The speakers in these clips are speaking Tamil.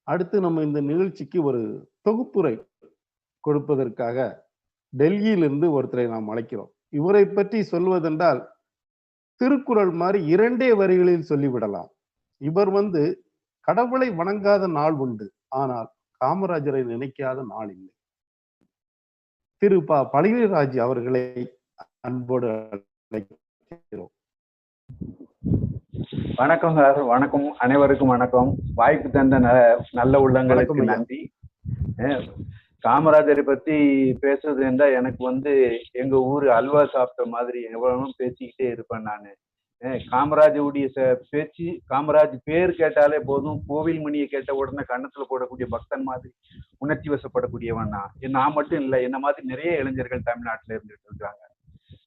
அடுத்து நம்ம இந்த நிகழ்ச்சிக்கு ஒரு தொகுப்புரை கொடுப்பதற்காக டெல்லியிலிருந்து ஒருத்தரை நாம் அழைக்கிறோம். இவரை பற்றி சொல்வதென்றால் திருக்குறள் மாதிரி 2 வரிகளில் சொல்லிவிடலாம். இவர் கடவுளை வணங்காத நாள் உண்டு, ஆனால் காமராஜரை நினைக்காத நாள் இல்லை. திரு பழனிராஜ் அவர்களை அன்போடு அழைக்கிறோம். வணக்கம் சார். வணக்கம், அனைவருக்கும் வணக்கம். வாய்ப்பு தந்த நல்ல உள்ளங்களுக்கு நன்றி. காமராஜரை பத்தி பேசுறது என்றா எனக்கு எங்க ஊரு அல்வா சாப்பிட்ட மாதிரி எவ்வளவு பேசிக்கிட்டே இருப்பேன் நானு. காமராஜருடைய பேச்சு, காமராஜ் பேர் கேட்டாலே போதும், கோவில் மணியை கேட்ட உடனே கண்ணத்துல போடக்கூடிய பக்தன் மாதிரி உணர்ச்சி வசப்படக்கூடியவன் நான் மட்டும் இல்லை, என்ன மாதிரி நிறைய இளைஞர்கள் தமிழ்நாட்டுல இருந்துட்டு இருக்காங்க.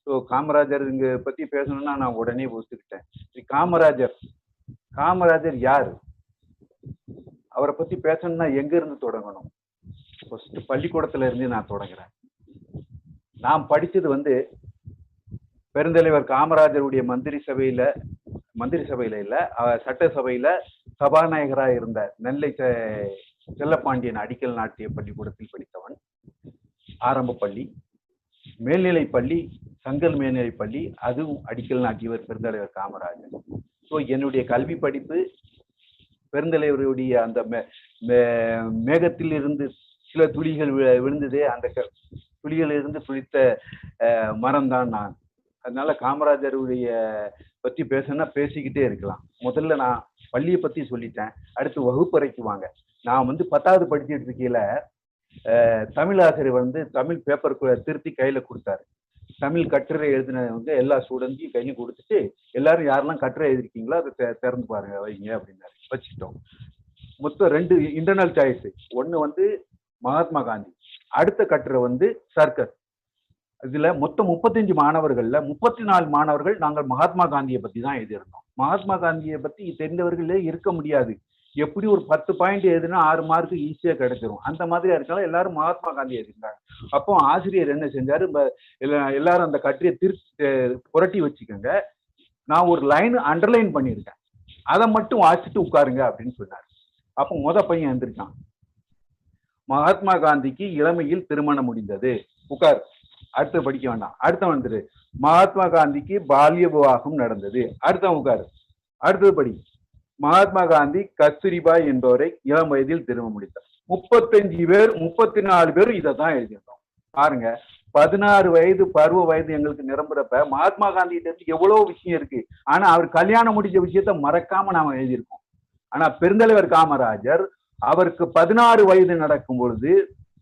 ஸோ காமராஜர் இங்க பத்தி பேசணும்னா நான் உடனே ஒத்துக்கிட்டேன். காமராஜர் யாரு, அவரை பத்தி பேசணும்னா எங்க இருந்து தொடங்கணும்? ஃபர்ஸ்ட் பள்ளிக்கூடத்துல இருந்து நான் தொடங்குறேன். நான் படிச்சது பெருந்தலைவர் காமராஜருடைய மந்திரி சபையில இல்ல, சட்டசபையில சபாநாயகராக இருந்த நெல்லை செல்லப்பாண்டியன் அடிக்கல் நாட்டிய பள்ளிக்கூடத்தில் படித்தவன். ஆரம்ப பள்ளி, மேல்நிலை பள்ளி, சங்கல் மேல்நிலை பள்ளி, அதுவும் அடிக்கல் நாட்டியவர் பெருந்தலைவர் காமராஜர். ஸோ என்னுடைய கல்வி படிப்பு பெருந்தலைவருடைய அந்த மேகத்தில் இருந்து சில துளிகள் விழுந்ததே, அந்த துளிகள் இருந்து துளித்த மரம்தான் நான். அதனால காமராஜருடைய பத்தி பேசணும்னா பேசிக்கிட்டே இருக்கலாம். முதல்ல நான் பள்ளியை பத்தி சொல்லிட்டேன். அடுத்து வகுப்பறைக்கு வாங்க. நான் 10வது படிச்சுட்டு இருக்கையில தமிழ் ஆசிரியர் தமிழ் பேப்பர் திருத்தி கையில கொடுத்தாரு. தமிழ் கட்டுரை எழுதினவங்க எல்லா ஸ்டூடெண்ட்ஸையும் கையும் கொடுத்துட்டு, எல்லாரும் யாரெல்லாம் கட்டுரை எழுதிருக்கீங்களோ அதை திறந்து பாருங்க, வைங்க அப்படின்னாரு. வச்சுக்கிட்டோம். மொத்தம் 2 இன்டர்னல் சாய்ஸ். ஒண்ணு மகாத்மா காந்தி, அடுத்த கட்டுரை சர்க்கஸ். இதுல மொத்தம் 35 மாணவர்கள்ல 34 மாணவர்கள் நாங்கள் மகாத்மா காந்தியை பத்தி தான் எழுதியிருந்தோம். மகாத்மா காந்தியை பத்தி தெரிந்தவர்களே இருக்க முடியாது. எப்படி ஒரு 10 பாயிண்ட் எழுதுனா 6 மார்க் ஈஸியா கிடைச்சிரும். அந்த மாதிரி இருக்கலாம். எல்லாரும் மகாத்மா காந்தி எழுதிருந்தாங்க. அப்போ ஆசிரியர் என்ன செஞ்சாரு, எல்லாரும் அந்த கட்டுரையை புரட்டி வச்சுக்கோங்க, நான் ஒரு லைன் அண்டர்லைன் பண்ணியிருக்கேன், அதை மட்டும் வாசிச்சுட்டு உட்காருங்க அப்படின்னு சொன்னார். அப்போ பையன் எழுந்திருக்கான். மகாத்மா காந்திக்கு இளமையில் திருமணம் முடிந்தது, உட்கார். அடுத்து படிக்க வேண்டாம். அடுத்த மகாத்மா காந்திக்கு பால்ய விவாகம் நடந்தது, அடுத்த உட்காரு. அடுத்தது படி. மகாத்மா காந்தி கஸ்தூரிபாய் என்பவரை இளம் வயதில் திருமணம் முடித்தார். 35 பேர் 34 பேரும் இதை தான் எழுதியிருந்தோம். பாருங்க, 16 வயது பருவ வயது எங்களுக்கு நிரம்புறப்ப மகாத்மா காந்தி எவ்வளவு விஷயம் இருக்கு. ஆனா அவர் கல்யாணம் முடிஞ்ச விஷயத்த மறக்காம நாம எழுதியிருக்கோம். ஆனா பெருந்தலைவர் காமராஜர் அவருக்கு 16 வயது நடக்கும் பொழுது,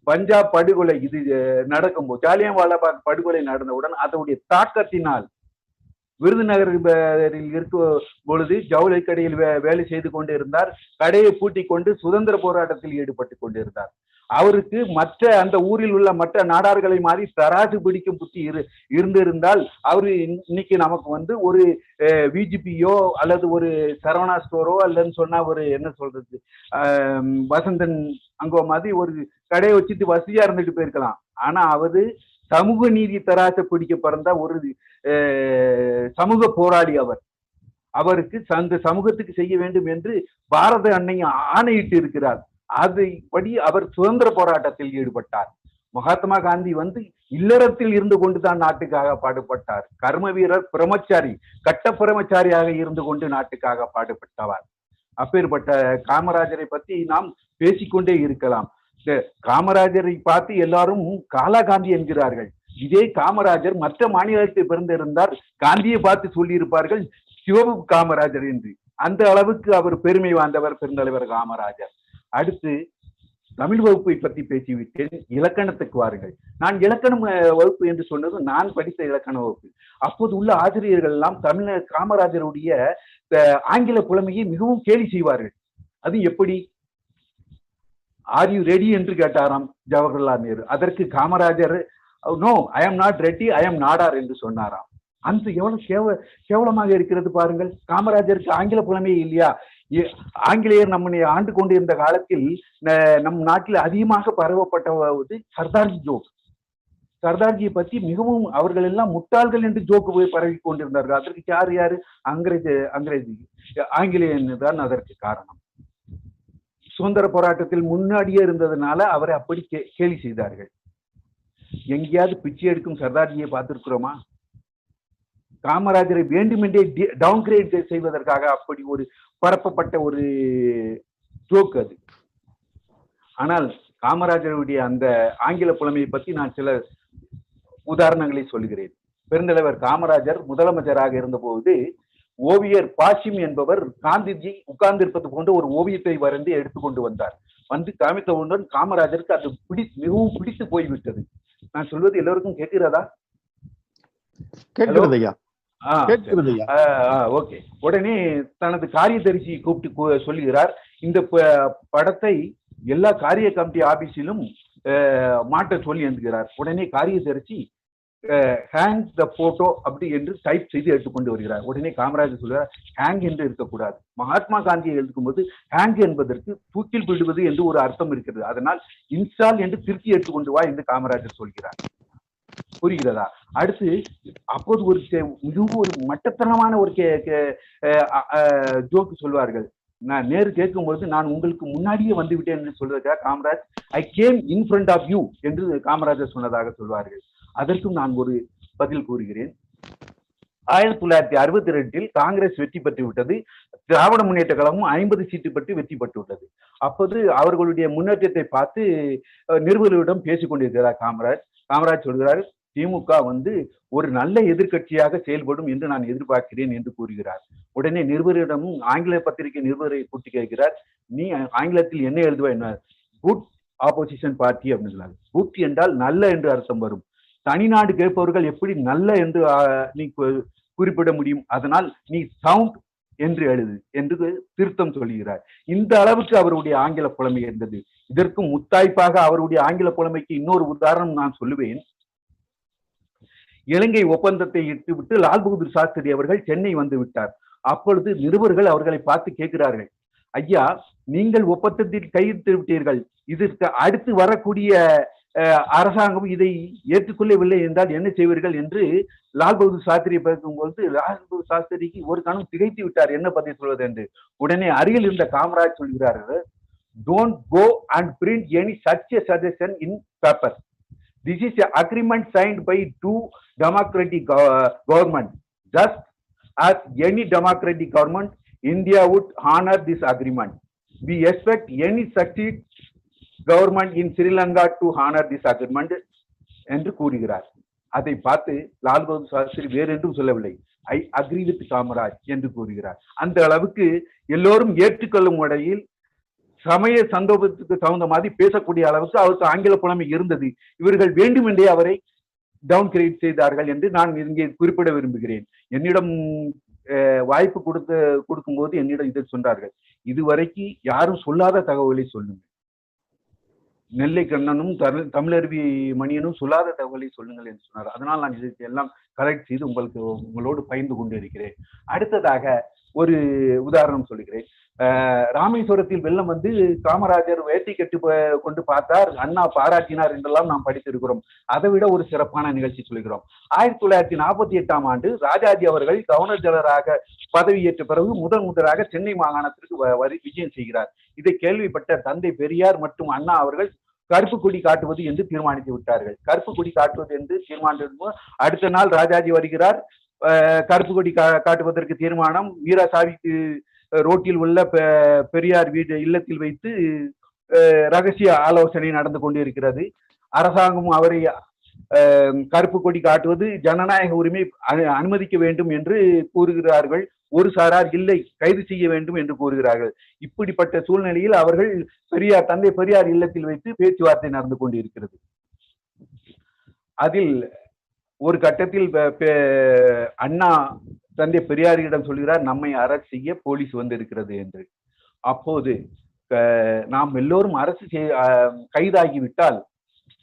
பஞ்சாப் படுகொலை இது நடக்கும்போது, ஜாலியன்வாலாபாக் படுகொலை நடந்தவுடன் அதனுடைய தாக்கத்தினால் விருதுநகரில் இருக்கும் பொழுது ஜவுளி கடையில் வேலை செய்து கொண்டு இருந்தார். கடையை பூட்டி கொண்டு சுதந்திர போராட்டத்தில் ஈடுபட்டு கொண்டிருந்தார். அவருக்கு மற்ற அந்த ஊரில் உள்ள மற்ற நாடார்களை மாதிரி தராசு பிடிக்கும் புத்தி இருந்திருந்தால் அவரு இன்னைக்கு நமக்கு ஒரு விஜிபியோ அல்லது ஒரு சரவணா ஸ்டோரோ அல்லன்னு சொன்னா ஒரு என்ன சொல்றது வசந்தன் அங்கோ மாதிரி ஒரு கடையை வச்சுட்டு வசதியா இருந்துட்டு போயிருக்கலாம். ஆனா அவரு சமூக நீதி தராசை பிடிக்க பிறந்த ஒரு சமூக போராளி. அவருக்கு அந்த சமூகத்துக்கு செய்ய வேண்டும் என்று பாரத அன்னை ஆணையிட்டு இருக்கிறார். அதுபடி அவர் சுதந்திர போராட்டத்தில் ஈடுபட்டார். மகாத்மா காந்தி இல்லறத்தில் இருந்து கொண்டுதான் நாட்டுக்காக பாடுபட்டார். கர்ம வீரர், பிரம்மச்சாரி, கட்ட பிரம்மச்சாரியாக இருந்து கொண்டு நாட்டுக்காக பாடுபட்டவர். அப்பேற்பட்ட காமராஜரை பத்தி நாம் பேசிக்கொண்டே இருக்கலாம். காமராஜரை பார்த்து எல்லாரும் காலா காந்தி என்கிறார்கள். இதே காமராஜர் மற்ற மாநிலத்தில் பிறந்திருந்தார், காந்தியை பார்த்து சொல்லியிருப்பார்கள் சிவப்பு காமராஜர் என்று. அந்த அளவுக்கு அவர் பெருமை வாய்ந்தவர் பெருந்தலைவர் காமராஜர். அடுத்து தமிழ் வகுப்பை பற்றி பேசிவிட்டேன். இலக்கணத்துக்கு வாருங்கள். நான் இலக்கணம் வகுப்பு என்று சொன்னது நான் படித்த இலக்கண வகுப்பு. அப்போது உள்ள ஆசிரியர்கள் எல்லாம் காமராஜருடைய ஆங்கில புலமையை மிகவும் கேலி செய்வார்கள். அது எப்படி? ஆர் யூ ரெடி என்று கேட்டாராம் ஜவஹர்லால் நேரு. அதற்கு Kamarajar no, I am not ready, I am Nadar என்று சொன்னாராம். அந்த எவ்வளவு கேவலமாக இருக்கிறது பாருங்கள். காமராஜருக்கு ஆங்கில புலமையே இல்லையா? ஆங்கிலேயர் நம்மை ஆண்டு கொண்டிருந்த காலத்தில் நம் நாட்டில் அதிகமாக பரவப்பட்ட சர்தார்ஜி ஜோக். சர்தார்ஜியை பற்றி மிகவும் அவர்கள் எல்லாம் முட்டாள்கள் என்று ஜோக்கு போய் பரவி கொண்டிருந்தார்கள். அதற்கு யாரு? ஆங்கிலேயன் தான் அதற்கு காரணம். சுதந்திர போராட்டத்தில் முன்னாடியே இருந்ததுனால அவரை அப்படி கேலி செய்தார்கள். எங்கேயாவது பிச்சை எடுக்கும் சர்தார்ஜியை பார்த்திருக்கிறோமா? காமராஜரை வேண்டுமென்றே டவுன்கிரேட் செய்வதற்காக அப்படி ஒரு பரப்பப்பட்ட ஒரு ஜோக் அது. ஆனால் காமராஜருடைய அந்த ஆங்கில புலமையை பற்றி நான் சில உதாரணங்களை சொல்கிறேன். பெருந்தலைவர் காமராஜர் முதலமைச்சராக இருந்தபோது ஓவியர் பாசிம் என்பவர் காந்திஜி உட்கார்ந்திருப்பது போன்ற ஒரு ஓவியத்தை வரைந்து எடுத்துக்கொண்டு வந்தார். வந்து காமித்தவுடன் காமராஜருக்கு அது மிகவும் பிடித்து போய்விட்டது. நான் சொல்வது எல்லோருக்கும் கேட்கிறதா? ஓகே. உடனே தனது காரியதரிசி கூப்பிட்டு சொல்லுகிறார், இந்த படத்தை எல்லா காரிய கமிட்டி ஆபீஸிலும் மாட்ட சொல்லி எழுதுகிறார். உடனே காரியதரிசி ஹேங் த போட்டோ அப்படி என்று டைப் செய்து எடுத்துக்கொண்டு வருகிறார். உடனே காமராஜர் சொல்கிறார், ஹேங் என்று இருக்கக்கூடாது. மகாத்மா காந்தியை எழுதும் போது ஹேங் என்பதற்கு தூக்கில் விடுவது என்று ஒரு அர்த்தம் இருக்கிறது. அதனால் இன்ஸ்டால் என்று திருத்தி எடுத்துக்கொண்டு வா என்று காமராஜர் சொல்கிறார். புரிகிறதா? அடுத்து அப்போது ஒரு மிகவும் ஒரு மட்டத்தனமான ஒரு ஜோக்கு சொல்வார்கள். நான் நேரு கேட்கும்போது, நான் உங்களுக்கு முன்னாடியே வந்து விட்டேன் என்று சொல்வதற்காக Kamaraj I came in front of you என்று காமராஜர் சொன்னதாக சொல்வார்கள். அதற்கும் நான் ஒரு பதில் கூறுகிறேன். 1962 காங்கிரஸ் வெற்றி பெற்று விட்டது. திராவிட முன்னேற்ற கழகம் 50 சீட்டு பெற்று வெற்றி பெற்று விட்டது. அப்போது அவர்களுடைய முன்னேற்றத்தை பார்த்து நிருபர்களிடம் பேசிக் கொண்டிருக்கிறார் காமராஜ் சொல்கிறார், திமுக வந்து ஒரு நல்ல எதிர்கட்சியாக செயல்படும் என்று நான் எதிர்பார்க்கிறேன் என்று கூறுகிறார். உடனே நிருபரிடமும் ஆங்கில பத்திரிகை நிருபரை கூட்டி கேட்கிறார், நீ ஆங்கிலத்தில் என்ன எழுதுவாய்? குட் ஆப்போசிஷன் பார்ட்டி அப்படின்னு சொன்னார். குட் என்றால் நல்ல என்று அர்த்தம் வரும். தனிநாடு கேட்பவர்கள் எப்படி நல்ல என்று நீ குறிப்பிட முடியும்? அதனால் நீ சவுண்ட் என்று எழுது என்று திருத்தம் சொல்லுகிறார். இந்த அளவுக்கு அவருடைய ஆங்கில புலமை இருந்தது. இதற்கு முத்தாய்ப்பாக அவருடைய ஆங்கில புலமைக்கு இன்னொரு உதாரணம் நான் சொல்லுவேன். இலங்கை ஒப்பந்தத்தை இட்டுவிட்டு லால் பகதூர் சாஸ்திரி அவர்கள் சென்னை வந்து விட்டார். அப்பொழுது நிருபர்கள் அவர்களை பார்த்து கேட்கிறார்கள், ஐயா, நீங்கள் ஒப்பந்தத்தில் கையெழுத்து விட்டீர்கள், இதற்கு அடுத்து வரக்கூடிய அரசாங்கம் இதை ஏற்றுக்கொள்ளவில்லை என்றால் என்ன செய்வீர்கள் என்று லால் பகதூர் சாஸ்திரியை பேசும்போது லால் பகதூர் சாஸ்திரிக்கு ஒரு கணம் திகைத்து விட்டார், என்ன பதில் சொல்வது என்று. உடனே அருகில் இருந்த காமராஜ் சொல்கிறார்கள், don't go and print any such a suggestion in paper. This is an agreement signed by two democratic government. Just as any democratic government, India would honor this agreement. We expect any succeed government in Sri Lanka to honor this agreement என்று கூறுகிறார். அதை பார்த்து லால் பகதூர் சாஸ்திரி வேறு என்றும் சொல்லவில்லை, ஐ அக்ரி வித் காமராஜ் என்று கூறுகிறார். அந்த அளவுக்கு எல்லோரும் ஏற்றுக்கொள்ளும் முறையில் சமய சந்தோபத்துக்கு தகுந்த மாதிரி பேசக்கூடிய அளவுக்கு அவருக்கு ஆங்கில புலமை இருந்தது. இவர்கள் வேண்டுமென்றே அவரை டவுன் கிரேட் செய்தார்கள் என்று நான் இங்கே குறிப்பிட விரும்புகிறேன். என்னிடம் வாய்ப்பு கொடுக்கும்போது என்னிடம் இதை சொன்னார்கள், இதுவரைக்கும் யாரும் சொல்லாத தகவலை சொல்லுங்க, நெல்லை கண்ணனும் தமிழருவி மணியனும் சொல்லாத தகவலை சொல்லுங்கள் என்று சொன்னார். அதனால் நான் இதுக்கு எல்லாம் கலெக்ட் செய்து உங்களோடு பகிர்ந்து கொண்டு இருக்கிறேன். அடுத்ததாக ஒரு உதாரணம் சொல்லுகிறேன். ராமேஸ்வரத்தில் வெள்ளம் வந்து காமராஜர் வேட்டி கட்டி கொண்டு பார்த்தார், அண்ணா பாராட்டினார் என்றெல்லாம் நாம் படித்திருக்கிறோம். அதை விட ஒரு சிறப்பான நிகழ்ச்சி சொல்கிறோம். 1948ஆம் ஆண்டு ராஜாஜி அவர்கள் கவர்னர் ஜெனரலாக பதவியேற்ற பிறகு முதலாக சென்னை மாகாணத்திற்கு விஜயம் செய்கிறார். இதை கேள்விப்பட்ட தந்தை பெரியார் மற்றும் அண்ணா அவர்கள் கருப்பு கொடி காட்டுவது என்று தீர்மானித்து விட்டார்கள். கருப்பு கொடி காட்டுவது என்று தீர்மானித்து அடுத்த நாள் ராஜாஜி வருகிறார். கருப்பு கொடி காட்டுவதற்கு தீர்மானம் வீராசாமிக்கு ரோட்டில் உள்ள பெரியார் வீடு இல்லத்தில் வைத்து ரகசிய ஆலோசனை நடந்து கொண்டிருக்கிறது. அரசாங்கம் அவரை கருப்பு கொடி காட்டுவது ஜனநாயக உரிமை அனுமதிக்க வேண்டும் என்று கூறுகிறார்கள். ஒரு சாரார் இல்லை, கைது செய்ய வேண்டும் என்று கூறுகிறார்கள். இப்படிப்பட்ட சூழ்நிலையில் அவர்கள் தந்தை பெரியார் இல்லத்தில் வைத்து பேச்சுவார்த்தை நடந்து கொண்டிருக்கிறது. அதில் ஒரு கட்டத்தில் அண்ணா தந்தை பெரியாரிடம் சொல்கிறார், நம்மை அரசு செய்ய போலீஸ் வந்து இருக்கிறது என்று. அப்போது நாம் எல்லோரும் அரசு கைதாகிவிட்டால்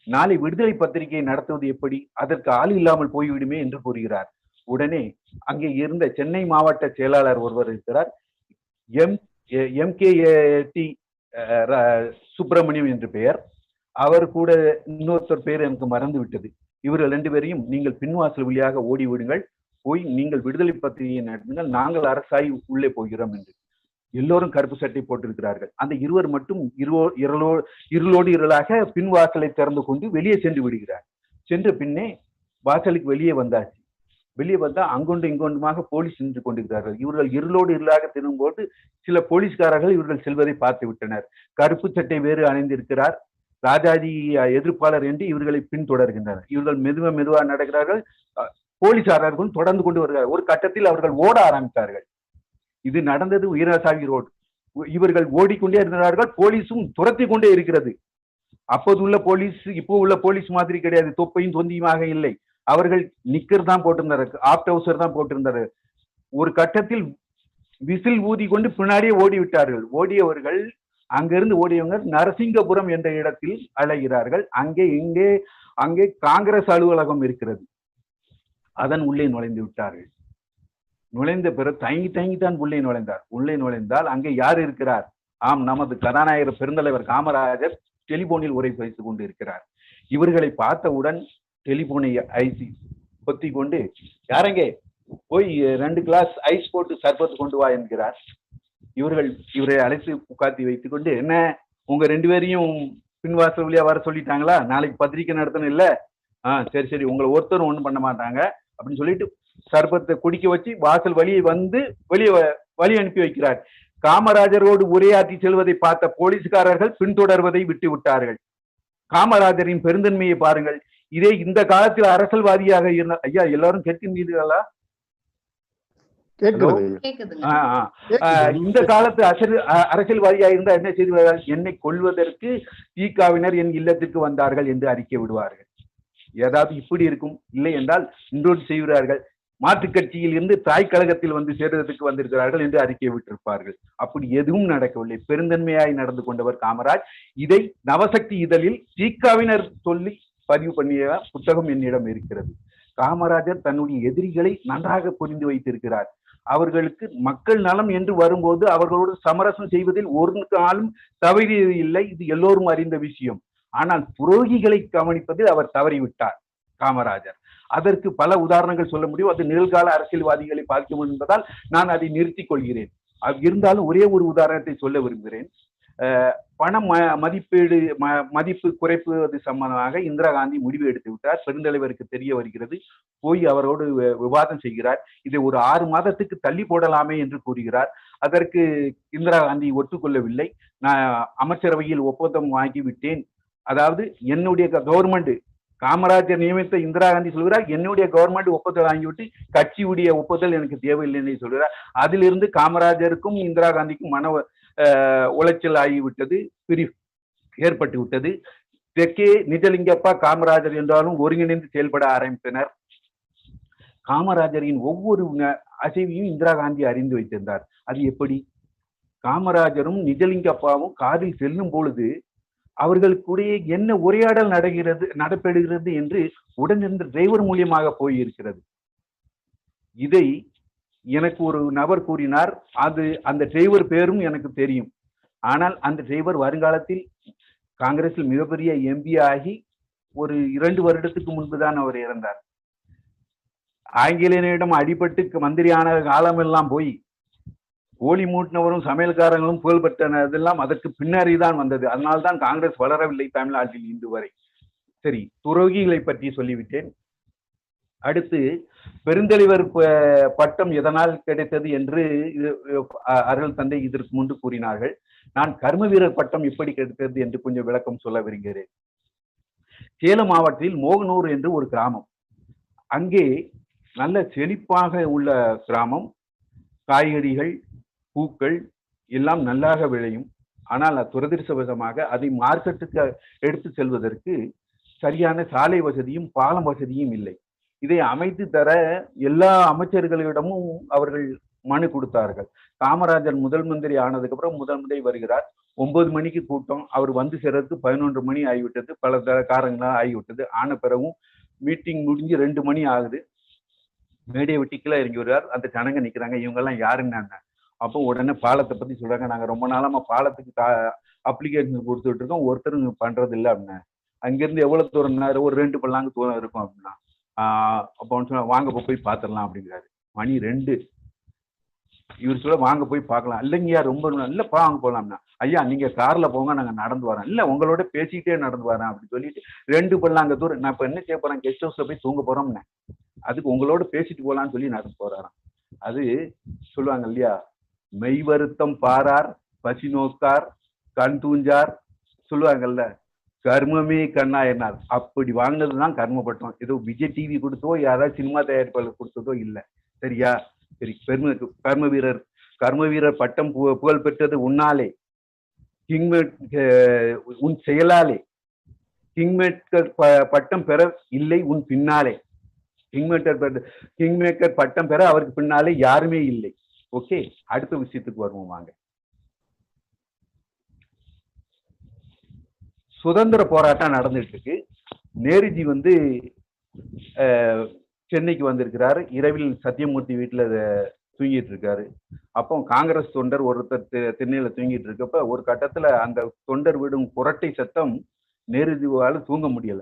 நாளை விடுதலை பத்திரிகை நடத்துவது எப்படி? அதற்கு ஆள் இல்லாமல் போய்விடுமே என்று கூறுகிறார். உடனே அங்கே இருந்த சென்னை மாவட்ட செயலாளர் ஒருவர் இருக்கிறார், MKT சுப்பிரமணியம் என்று பெயர். அவர் கூட இன்னொருத்தர் பெயர் எனக்கு மறந்து விட்டது. இவர்கள் 2 பேரையும் நீங்கள் பின்வாசல் வழியாக ஓடி விடுங்கள், போய் நீங்கள் விடுதலை பத்திரிகையை நடத்துங்கள், நாங்கள் அரசாய் உள்ளே போகிறோம் என்று. எல்லோரும் கருப்பு சட்டை போட்டிருக்கிறார்கள். அந்த இருவர் மட்டும் இருளோடு இருளாக பின்வாசலை திறந்து கொண்டு வெளியே சென்று விடுகிறார். சென்ற பின்னே வாசலுக்கு வெளியே வந்தாச்சு. வெளியே வந்தா அங்கொண்டு இங்கொண்டுமாக போலீஸ் நின்று கொண்டிருக்கிறார்கள். இவர்கள் இருளோடு இருளாக திரும்பும்போது சில போலீஸ்காரர்கள் இவர்கள் செல்வதை பார்த்து விட்டனர். கருப்பு சட்டை வேறு அணிந்திருக்கிறார், ராஜாஜி எதிர்ப்பாளர் என்று இவர்களை பின்தொடர்கின்றனர். இவர்கள் மெதுவா நடக்கிறார்கள். போலீசாரர்களும் தொடர்ந்து கொண்டு வருகிறார்கள். ஒரு கட்டத்தில் அவர்கள் ஓட ஆரம்பித்தார்கள். இது நடந்தது வீராசாமி ரோடு. இவர்கள் ஓடிக்கொண்டே இருந்தார்கள். போலீஸும் துரத்தி கொண்டே இருக்கிறது. அப்போது உள்ள போலீஸ் இப்போ உள்ள போலீஸ் மாதிரி கிடையாது. தொப்பையும் தொந்தியுமாக இல்லை. அவர்கள் நிக்கர் தான் போட்டிருந்தாரு, ஆப் டவுசர் தான் போட்டிருந்தாரு. ஒரு கட்டத்தில் விசில் ஊதி கொண்டு பின்னாடியே ஓடி விட்டார்கள். ஓடியவர்கள் அங்கிருந்து ஓடியவங்க நரசிங்கபுரம் என்ற இடத்தில் அலைகிறார்கள். அங்கே காங்கிரஸ் அலுவலகம் இருக்கிறது. அதன் உள்ளே நுழைந்து விட்டார்கள். நுழைந்த பிறகு தயங்கி தான் உள்ளே நுழைந்தார். உள்ளே நுழைந்தால் அங்கே யார் இருக்கிறார்? ஆம், நமது கதாநாயகர் பெருந்தலைவர் காமராஜர் டெலிபோனில் உரை பேசிக் கொண்டு இருக்கிறார். இவர்களை பார்த்தவுடன் டெலிபோனை ஐசி பொத்தி கொண்டு, யாரங்கே போய் 2 கிளாஸ் ஐஸ் போட்டு சர்பத்து கொண்டு வா என்கிறார். இவரை அழைத்து உட்காத்தி வைத்துக் கொண்டு, என்ன உங்க 2 பேரையும் பின்வாசல் வழியா வர சொல்லிட்டாங்களா? நாளைக்கு பத்திரிக்கை நடத்தணும் இல்ல? சரி, உங்களை ஒருத்தரும் ஒண்ணும் பண்ண மாட்டாங்க அப்படின்னு சொல்லிட்டு சர்பத்தை குடிக்க வச்சு வாசல் வழியை வந்து வழி அனுப்பி வைக்கிறார். காமராஜரோடு உரையாற்றி செல்வதை பார்த்த போலீஸ்காரர்கள் பின்தொடர்வதை விட்டு விட்டார்கள். காமராஜரின் பெருந்தன்மையை பாருங்கள். இதே இந்த காலத்தில் அரசியல்வாதியாக இருந்த ஐயா, எல்லாரும் கேட்கின்றீர்களா? இந்த காலத்து அரசியல்வாதியாக இருந்தால் என்ன செய்வார்கள்? என்னை கொல்வதற்கு திகாவினர் என் இல்லத்திற்கு வந்தார்கள் என்று அறிக்கை விடுவார்கள். ஏதாவது இப்படி இருக்கும். இல்லை என்றால் இன்றோடு செய்கிறார்கள், மாற்றுக் கட்சியில் இருந்து தாய் கழகத்தில் வந்து சேர்வதற்கு வந்திருக்கிறார்கள் என்று அறிக்கை விட்டிருப்பார்கள். அப்படி எதுவும் நடக்கவில்லை. பெருந்தன்மையாய் நடந்து கொண்டவர் காமராஜ். இதை நவசக்தி இதழில் திகாவினர் சொல்லி பதிவு பண்ணிய புத்தகம் என்னிடம் இருக்கிறது. காமராஜர் தன்னுடைய எதிரிகளை நன்றாக புரிந்து வைத்திருக்கிறார். அவர்களுக்கு மக்கள் நலம் என்று வரும்போது அவர்களோடு சமரசம் செய்வதில் ஒரு காலம் தவறு இல்லை. இது எல்லோரும் அறிந்த விஷயம். ஆனால் துரோகிகளை கவனிப்பதில் அவர் தவறிவிட்டார் காமராஜர். அதற்கு பல உதாரணங்கள் சொல்ல முடியும். அது நிகழ்கால அரசியல்வாதிகளை பார்க்க என்பதால் நான் அதை நிறுத்திக் கொள்கிறேன். இருந்தாலும் ஒரே ஒரு உதாரணத்தை சொல்ல விரும்புகிறேன். பண மதிப்பு குறைப்பது சம்பந்தமாக இந்திரா காந்தி முடிவு எடுத்து விட்டார். பெருந்தலைவருக்கு தெரிய வருகிறது. போய் அவரோடு விவாதம் செய்கிறார். இதை ஒரு 6 மாதத்துக்கு தள்ளி போடலாமே என்று கூறுகிறார். அதற்கு இந்திரா காந்தி ஒத்துக்கொள்ளவில்லை. நான் அமைச்சரவையில் ஒப்பந்தம் வாங்கிவிட்டேன். அதாவது என்னுடைய கவர்மெண்ட், காமராஜர் நியமித்த இந்திரா காந்தி சொல்கிறார், என்னுடைய கவர்மெண்ட் ஒப்புதல் வாங்கிவிட்டு கட்சியுடைய ஒப்புதல் எனக்கு தேவையில்லைன்னு சொல்கிறார். அதிலிருந்து காமராஜருக்கும் இந்திரா காந்திக்கும் மன உளைச்சல் ஆகிவிட்டது, ஏற்பட்டு விட்டது. தெற்கே நிஜலிங்கப்பா காமராஜர் என்றாலும் ஒருங்கிணைந்து செயல்பட ஆரம்பித்தனர். காமராஜரின் ஒவ்வொரு அசைவையும் இந்திரா காந்தி அறிந்து வைத்திருந்தார். அது எப்படி? காமராஜரும் நிஜலிங்கப்பாவும் காரில் செல்லும் பொழுது அவர்களுக்குடைய என்ன உரையாடல் நடைபெறுகிறது என்று உடனிருந்த டிரைவர் மூலியமாக போயிருக்கிறது. இதை எனக்கு ஒரு நபர் கூறினார். அந்த டிரைவர் பேரும் எனக்கு தெரியும். ஆனால் அந்த டிரைவர் வருங்காலத்தில் காங்கிரஸில் மிகப்பெரிய எம்பி ஆகி ஒரு 2 வருடத்துக்கு முன்புதான் அவர் இறந்தார். ஆங்கிலேயனிடம் அடிபட்டு மந்திரியான காலமெல்லாம் போய் கோழி மூட்டினவரும் சமையல்காரங்களும் புகழ்பெற்றனதெல்லாம் அதற்கு பின்னரே தான் வந்தது. அதனால்தான் காங்கிரஸ் வளரவில்லை தமிழ்நாட்டில் இன்று வரை. சரி, துரோகிகளை பற்றி சொல்லிவிட்டேன். அடுத்து பெருந்தலைவர் பட்டம் எதனால் கிடைத்தது என்று அருள் தந்தை இதற்கு முன்பு கூறினார்கள். நான் கர்ம வீரர் பட்டம் எப்படி கிடைத்தது என்று கொஞ்சம் விளக்கம் சொல்ல விரும்புகிறேன். சேலம் மாவட்டத்தில் மோகனூர் என்று ஒரு கிராமம். அங்கே நல்ல செழிப்பாக உள்ள கிராமம். காய்கறிகள், பூக்கள் எல்லாம் நல்லாக விளையும். ஆனால் துரதிர்ஷ்டவசமாக அதை மார்க்கெட்டுக்கு எடுத்து செல்வதற்கு சரியான சாலை வசதியும் பாலம் வசதியும் இல்லை. இதை அமைத்து தர எல்லா அமைச்சர்களிடமும் அவர்கள் மனு கொடுத்தார்கள். காமராஜர் முதல் மந்திரி ஆனதுக்கு அப்புறம் முதல் மந்திரி வருகிறார். 9 மணிக்கு கூட்டம். அவர் வந்து சேர்றதுக்கு 11 மணி ஆகிவிட்டது. பல காரணங்களாக ஆகிவிட்டது. ஆன பிறகும் மீட்டிங் முடிஞ்சு 2 மணி ஆகுது. மேடையை விட்டு கீழே இறங்கி வருவார். அந்த ஜனங்க நிற்கிறாங்க. இவங்கெல்லாம் யாருன்னாங்க. அப்போ உடனே பாலத்தை பத்தி சொல்றாங்க. நாங்க ரொம்ப நாளாம பாலத்துக்கு அப்ளிகேஷன் கொடுத்துட்டு இருக்கோம், ஒருத்தரும் பண்றது இல்லை அப்படின்னா. அங்கிருந்து எவ்வளவு தூரம், ஒரு 2 பல்லாங்கு தூரம் இருக்கும் அப்படின்னா. அப்போ சொன்னா வாங்க போய் பார்த்துடலாம் அப்படிங்கிறாரு. மணி 2. இவர் சொல்ல வாங்க போய் பார்க்கலாம். இல்லைங்கய்யா ரொம்ப இல்லப்பா வாங்க போகலாம்னா, ஐயா நீங்க கார்ல போங்க நாங்க நடந்து வரோம். இல்ல உங்களோட பேசிக்கிட்டே நடந்து வரேன் அப்படின்னு சொல்லிட்டு 2 பல்லாங்க தூரம். நான் இப்ப என்ன செய்ய போறேன், கெஸ்ட் ஹவுஸ்ல போய் தூங்க போறோம்னே, அதுக்கு உங்களோட பேசிட்டு போலான்னு சொல்லி நடந்து போறாராம். அது சொல்லுவாங்க இல்லையா, மெய் வருத்தம் பாரார் பசி நோக்கார் கண் தூஞ்சார் சொல்லுவாங்கல்ல, கர்மமே கண்ணா என்னார். அப்படி வாங்கினதுதான் கர்மப்பட்டோம். ஏதோ விஜய் டிவி கொடுத்தோ யாராவது சினிமா தயாரிப்பாளர் கொடுத்ததோ இல்லை. சரியா? சரி, கர்ம வீரர் பட்டம் புகழ் பெற்றது உன்னாலே, உன் செயலாலே. கிங்மேக்கர் பட்டம் பெற இல்லை உன் பின்னாலே. கிங்மேக்கர் பட்டம் பெற அவருக்கு பின்னாலே யாருமே இல்லை. ஓகே, அடுத்த விஷயத்துக்கு வருவோம் வாங்க. சுதந்திர போராட்டம் நடந்துட்டு இருக்கு. நேருஜி வந்து சென்னைக்கு வந்திருக்கிறாரு. இரவில் சத்தியமூர்த்தி வீட்டுல தூங்கிட்டு இருக்காரு. அப்போ காங்கிரஸ் தொண்டர் ஒருத்தர் திண்ணையில தூங்கிட்டு இருக்கப்ப ஒரு கட்டத்துல அந்த தொண்டர் விடும் குரட்டை சத்தம் நேருஜிவால தூங்க முடியல.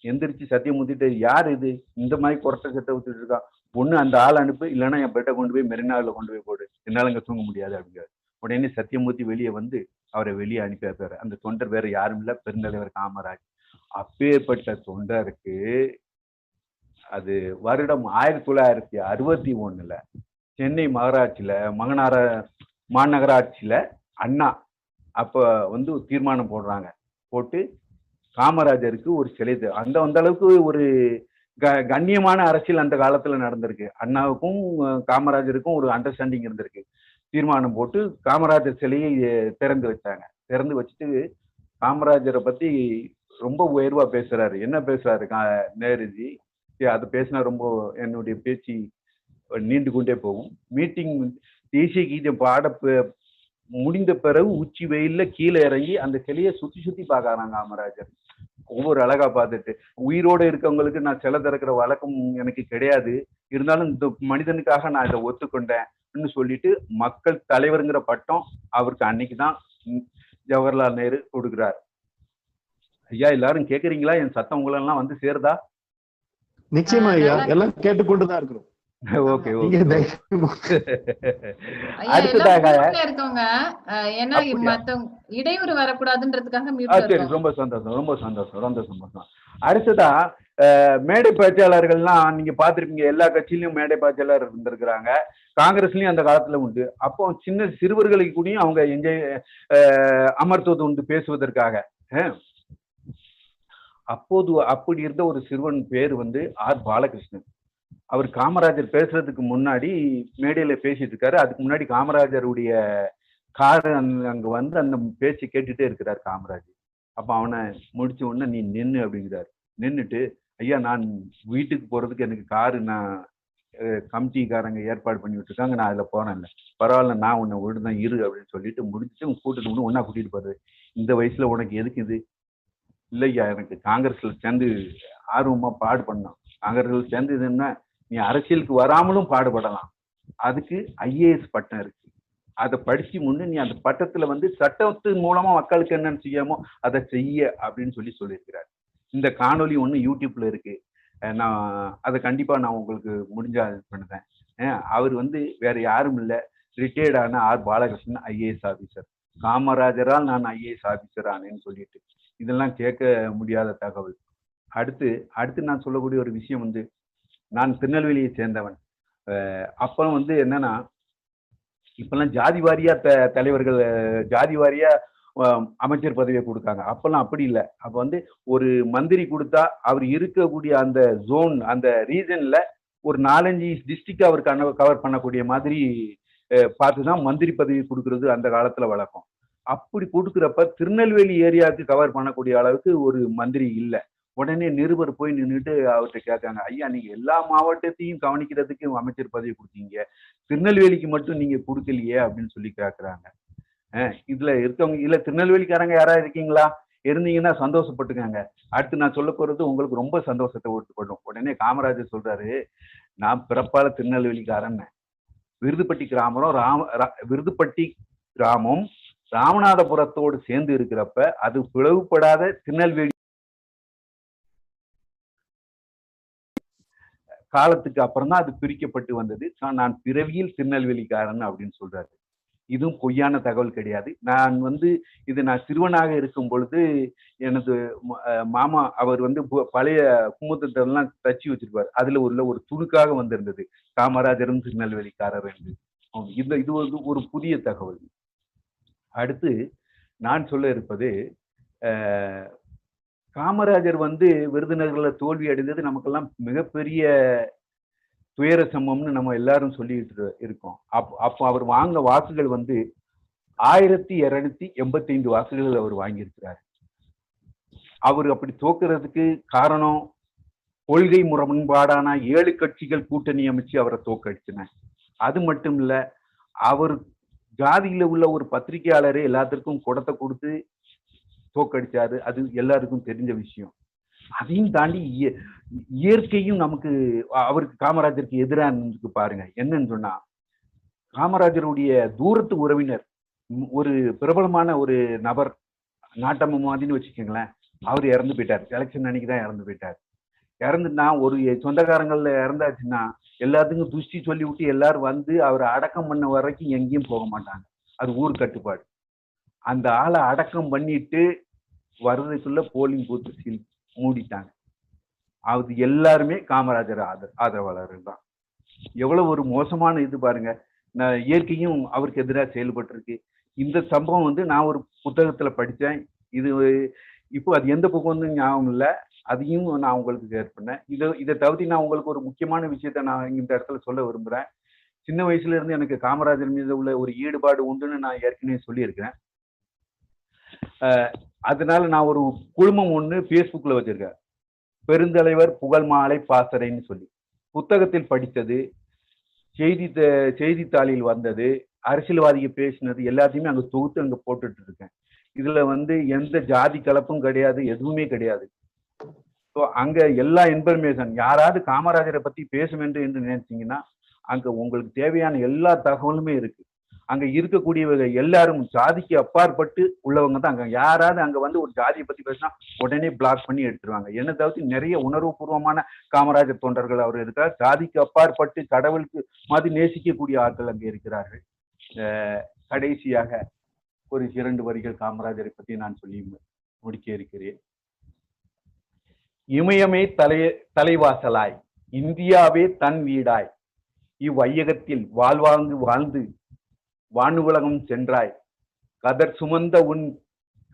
எந்திரிச்சு சத்தியமூர்த்திட்டு, யார் இது இந்த மாதிரி குரட்டை சத்தம் விட்டுட்டு இருக்கா, ஒண்ணு அந்த ஆள் அனுப்பு, இல்லைன்னா என் பெட்டை கொண்டு போய் மெரினாவில் கொண்டு போய் போடு, என்னால இங்க தூங்க முடியாது அப்படிங்கிறாரு. உடனே சத்தியமூர்த்தி வெளியே வந்து அவரை வெளியே அனுப்பி வைப்பாரு. அந்த தொண்டர் வேற யாரும் இல்ல, பெருந்தலைவர் காமராஜ். அப்பேற்பட்ட தொண்டருக்கு அது வருடம் 1961 சென்னை மாநகராட்சியில அண்ணா அப்ப வந்து தீர்மானம் போடுறாங்க. போட்டு காமராஜருக்கு ஒரு சிலை, அந்த அளவுக்கு ஒரு கண்ணியமான அரசியல் அந்த காலத்துல நடந்திருக்கு. அண்ணாவுக்கும் காமராஜருக்கும் ஒரு அண்டர்ஸ்டாண்டிங் இருந்திருக்கு. தீர்மானம் போட்டு காமராஜர் சிலையை திறந்து வச்சாங்க. திறந்து வச்சுட்டு காமராஜரை பத்தி ரொம்ப உயர்வா பேசுறாரு. என்ன பேசுறாரு நேருஜி, அது பேசினா ரொம்ப என்னுடைய பேச்சு நீண்டு கொண்டே போகும். மீட்டிங் தேசிய கீதம் பாட முடிந்த பிறகு உச்சி வெயில்ல கீழே இறங்கி அந்த சிலையை சுத்தி சுத்தி பார்க்கறாங்க காமராஜர். ஒவ்வொரு அழகா பார்த்துட்டு, உயிரோட இருக்கவங்களுக்கு நான் சிலை திறக்கிற வழக்கம் எனக்கு கிடையாது, இருந்தாலும் இந்த மனிதனுக்காக நான் இதை ஒத்துக்கொண்டேன் சொல்லிட்டு மக்கள் தலைவருங்கிற பட்டம் அவருக்கு அன்னைக்குதான் ஜவஹர்லால் நேரு கொடுக்கிறார். ஐயா எல்லாரும் கேக்குறீங்களா? என் சத்தம் உங்களெல்லாம் வந்து சேருதா? நிச்சயமா ஐயா, எல்லாம் கேட்டுக்கொண்டுதான் இருக்கிறோம். Okay okay. அடுத்ததாக இடையூறு வரக்கூடாதுன்றதுக்காக சரி, ரொம்ப சந்தோஷம் ரொம்ப சந்தோஷம் ரொம்ப சந்தோஷம். அடுத்ததா மேடை பேச்சாளர்கள்லாம் நீங்க பாத்திருப்பீங்க, எல்லா கட்சியிலயும் மேடை பேச்சாளர் இருந்திருக்கிறாங்க. காங்கிரஸ்லயும் அந்த காலத்துல உண்டு. அப்போ சின்ன சிறுவர்களுக்கு கூடயும் அவங்க என்ஜாய் அமர்த்துவது உண்டு பேசுவதற்காக. அப்போது அப்படி இருந்த ஒரு சிறுவன் பேர் வந்து ஆர் பாலகிருஷ்ணன். அவர் காமராஜர் பேசுறதுக்கு முன்னாடி மேடையில பேசிட்டு இருக்காரு. அதுக்கு முன்னாடி காமராஜருடைய காரு அங்க வந்து அந்த பேச்சு கேட்டுட்டே இருக்கிறார் காமராஜர். அப்ப அவனை முடிச்ச உடனே நீ நின்னு அப்படிங்கிறாரு. நின்றுட்டு, ஐயா நான் வீட்டுக்கு போறதுக்கு எனக்கு காரு நான் கமிட்டிக்காரங்க ஏற்பாடு பண்ணி விட்டுருக்காங்க, நான் அதுல போறேன்ல, பரவாயில்ல நான் உன்னை விடுதான் இரு அப்படின்னு சொல்லிட்டு முடிச்சுட்டு கூட்டிட்டு கொண்டு ஒன்னா கூட்டிட்டு போறது. இந்த வயசுல உனக்கு எதுக்கு இது? இல்லையா, எனக்கு காங்கிரஸ்ல சேர்ந்து ஆர்வமா பாடுபடணும். காங்கிரஸ்ல சேர்ந்ததுன்னா நீ அரசியலுக்கு வராமலும் பாடுபடலாம். அதுக்கு ஐஏஎஸ் பட்டம் இருக்கு, அதை படிச்சு முன்னு நீ அந்த பட்டத்துல வந்து சட்டத்தின் மூலமா மக்களுக்கு என்னன்னு செய்யாமோ அதை செய்ய அப்படின்னு சொல்லியிருக்கிறார். இந்த காணொலி ஒண்ணு யூடியூப்ல இருக்கு. நான் அதை கண்டிப்பா நான் உங்களுக்கு முடிஞ்சா பண்ணுறேன். அவர் வந்து வேற யாரும் இல்லை, ரிட்டையர்டான ஆர் பாலகிருஷ்ணன் ஐஏஎஸ் ஆபீசர். காமராஜரால் நான் ஐஏஎஸ் ஆபீசர் ஆனேன்னு சொல்லிட்டு, இதெல்லாம் கேட்க முடியாத தகவல். அடுத்து நான் சொல்லக்கூடிய ஒரு விஷயம் வந்து, நான் திருநெல்வேலியை சேர்ந்தவன். அப்ப வந்து என்னன்னா, இப்பெல்லாம் ஜாதி வாரியா தலைவர்கள் ஜாதி வாரியா அமைச்சர் பதவியை கொடுக்காங்க. அப்பெல்லாம் அப்படி இல்லை. அப்ப வந்து ஒரு மந்திரி கொடுத்தா அவர் இருக்கக்கூடிய அந்த ஜோன் அந்த ரீஜன்ல ஒரு 4-5 டிஸ்ட்ரிக்ட் அவர் கவர் பண்ணக்கூடிய மாதிரி பார்த்துதான் மந்திரி பதவி கொடுக்கறது அந்த காலத்துல வழக்கம். அப்படி கொடுக்குறப்ப திருநெல்வேலி ஏரியாவுக்கு கவர் பண்ணக்கூடிய அளவுக்கு ஒரு மந்திரி இல்லை. உடனே நிருபர் போய் நின்றுட்டு அவர்கிட்ட கேட்காங்க, ஐயா நீங்க எல்லா மாவட்டத்தையும் கவனிக்கிறதுக்கு அமைச்சர் பதவி கொடுத்தீங்க, திருநெல்வேலிக்கு மட்டும் நீங்க கொடுக்கலையே அப்படின்னு சொல்லி கேட்கறாங்க. இதுல இருக்கவங்க இல்ல திருநெல்வேலிக்காரங்க யாராவது இருக்கீங்களா? இருந்தீங்கன்னா சந்தோஷப்பட்டுக்காங்க. அடுத்து நான் சொல்ல போறது உங்களுக்கு ரொம்ப சந்தோஷத்தை ஓட்டுப்படும். உடனே காமராஜர் சொல்றாரு, நான் பிறப்பால திருநெல்வேலிக்காரன். விருதுப்பட்டி கிராமம் ராமநாதபுரத்தோடு சேர்ந்து இருக்கிறப்ப அது பிளவுபடாத திருநெல்வேலி காலத்துக்கு அப்புறம் தான் அது பிரிக்கப்பட்டு வந்தது. நான் பிறவியில் திருநெல்வேலிக்காரன் அப்படின்னு சொல்றாரு. இதுவும் பொய்யான தகவல் கிடையாது. நான் சிறுவனாக இருக்கும் பொழுது எனது மாமா அவர் பழைய குமுதத்தெல்லாம் தச்சு வச்சிருப்பார். அதுல ஒரு துணுக்காக வந்திருந்தது காமராஜரும் திருநெல்வேலிக்காரர் என்று. இது ஒரு புதிய தகவல். அடுத்து நான் சொல்ல இருப்பது, காமராஜர் விருதுநகர்ல தோல்வி அடைந்தது நமக்கெல்லாம் மிகப்பெரிய துயர சம்பவம்னு நம்ம எல்லாரும் சொல்லிட்டு இருக்கோம். அப்போ அவர் வாங்க வாக்குகள் 1285 வாக்குகள் அவர் வாங்கியிருக்கிறார். அவர் அப்படி தோக்குறதுக்கு காரணம் கொள்கை முரண்பாடான 7 கட்சிகள் கூட்டணி அமைச்சு அவரை தோக்கடிச்சின. அது மட்டும் இல்ல, அவர் ஜாதியில உள்ள ஒரு பத்திரிகையாளரே எல்லாத்திற்கும் குடத்தை கொடுத்து தோக்கடிச்சாரு. அது எல்லாருக்கும் தெரிஞ்ச விஷயம். அதையும் தாண்டி இயற்கையும் அவருக்கு காமராஜருக்கு எதிராக பாருங்க. என்னன்னு சொன்னா, காமராஜருடைய தூரத்து உறவினர் ஒரு பிரபலமான ஒரு நபர், நாட்டம்ம மாதிரின்னு வச்சுக்கோங்களேன், அவர் இறந்து போயிட்டார். எலெக்ஷன் அன்னைக்கு தான் இறந்து போயிட்டார். இறந்துனா ஒரு சொந்தக்காரங்கள்ல இறந்தாச்சுன்னா எல்லாத்துக்கும் துஷ்டி சொல்லி விட்டு எல்லாரும் அவரை அடக்கம் பண்ண வரைக்கும் எங்கேயும் போக மாட்டாங்க. அது ஊர் கட்டுப்பாடு. அந்த ஆளை அடக்கம் பண்ணிட்டு வர்றதுக்குள்ள போலிங் பூத்து மூடிட்டாங்க. அது எல்லாருமே காமராஜர் ஆதரவாளர்கள் தான். எவ்வளவு ஒரு மோசமான இது பாருங்க. இயற்கையும் அவருக்கு எதிராக செயல்பட்டு இருக்கு. இந்த சம்பவம் நான் ஒரு புத்தகத்துல படித்தேன். இது இப்போ அது எந்த பக்கம் ஞாபகம் இல்லை. அதையும் நான் உங்களுக்கு ஷேர் பண்ணேன். இதை தவிர்த்து நான் உங்களுக்கு ஒரு முக்கியமான விஷயத்த நான் இந்த இடத்துல சொல்ல விரும்புகிறேன். சின்ன வயசுல இருந்து எனக்கு காமராஜர் மீது உள்ள ஒரு ஈடுபாடு உண்டுன்னு நான் ஏற்கனவே சொல்லியிருக்கிறேன். அதனால நான் ஒரு குழுமம் ஒன்று ஃபேஸ்புக்கில் வச்சிருக்கேன், பெருந்தலைவர் புகழ் மாலை பாசறைன்னு சொல்லி. புத்தகத்தில் படித்தது, செய்தித்தாளில் வந்தது, அரசியல்வாதிக்கு பேசினது எல்லாத்தையுமே அங்கே தொகுத்து அங்கே போட்டுட்டு இருக்கேன். இதுல எந்த ஜாதி கலப்பும் கிடையாது, எதுவுமே கிடையாது. ஸோ அங்க எல்லா இன்ஃபர்மேஷன், யாராவது காமராஜரை பத்தி பேச வேண்டும் என்று நினைச்சீங்கன்னா அங்க உங்களுக்கு தேவையான எல்லா தகவலுமே இருக்கு. அங்க இருக்கக்கூடியவங்க எல்லாரும் ஜாதிக்கு அப்பாற்பட்டு உள்ளவங்க தான். அங்க யாராவது அங்க ஒரு ஜாதியை பத்தி பேசினா உடனே பிளாக் பண்ணி எடுத்துருவாங்க. என்ன தவிர்த்து நிறைய உணர்வுபூர்வமான காமராஜர் தொண்டர்கள் அவர் இருக்கார். ஜாதிக்கு அப்பாற்பட்டு கடவுளுக்கு மாதிரி நேசிக்கக்கூடிய ஆட்கள் அங்கே இருக்கிறார்கள். கடைசியாக ஒரு 2 வரிகள் காமராஜரை பற்றி நான் சொல்லி முடிக்க இருக்கிறேன். இமயமே தலைவாசலாய், இந்தியாவே தன் வீடாய், இவ்வையகத்தில் வாழ்வாங்கு வாழ்ந்து வானுலகம் சென்றாய், கதர் சுமந்த உன்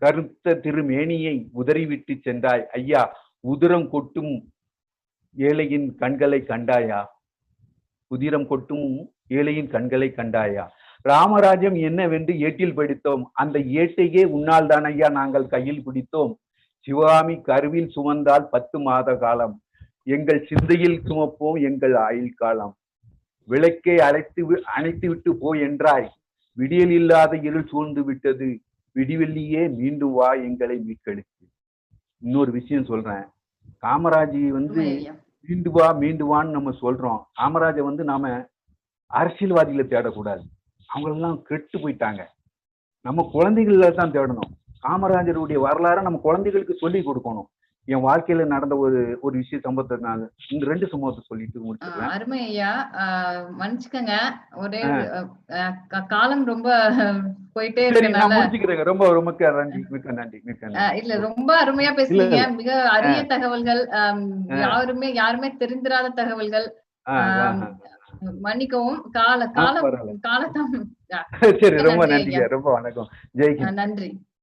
கருத்த திருமேனியை உதறிவிட்டு சென்றாய். ஐயா, உதிரம் கொட்டும் ஏழையின் கண்களை கண்டாயா? உதிரம் கொட்டும் ஏழையின் கண்களை கண்டாயா? ராமராஜ்யம் என்னவென்று ஏட்டில் படித்தோம், அந்த ஏட்டையே உன்னால் தான் ஐயா நாங்கள் கையில் பிடித்தோம். சிவகாமி கருவில் சுமந்தால் 10 மாத காலம், எங்கள் சிந்தையில் சுமப்போம் எங்கள் ஆயுள் காலம். விளக்கை அணைத்து விட்டு போய் என்றாய், விடியல் இல்லாத இருள் சூழ்ந்து விட்டது, விடிவெள்ளியே மீண்டும் வா எங்களை மீட்கெடுத்து. இன்னொரு விஷயம் சொல்றேன், காமராஜி மீண்டு வான்னு நம்ம சொல்றோம். காமராஜை நாம அரசியல்வாதிகளை தேடக்கூடாது, அவங்களெல்லாம் கெட்டு போயிட்டாங்க. நம்ம குழந்தைகள தான் தேடணும். காமராஜருடைய வரலாறை நம்ம குழந்தைகளுக்கு சொல்லி கொடுக்கணும். என் வாழ்க்கையில நடந்த ஒரு விஷய சம்பவத்தை நான் இந்த 2 சம்பவத்தை சொல்லிட்டு முடிச்சிருக்கேன். அருமை ஐயா, மன்னிச்சுக்கங்க, ஒரே காலம் ரொம்ப போயிட்டே இருக்கு. ரொம்ப மிக்க நன்றி. இல்ல, ரொம்ப அருமையா பேசுறீங்க. மிக அரிய தகவல்கள், யாருமே தெரிந்திராத தகவல்கள். மன்னிக்கவும், காலம் சரி, ரொம்ப நன்றி. ரொம்ப வணக்கம். ஜெய்ஹிந்த். நன்றி.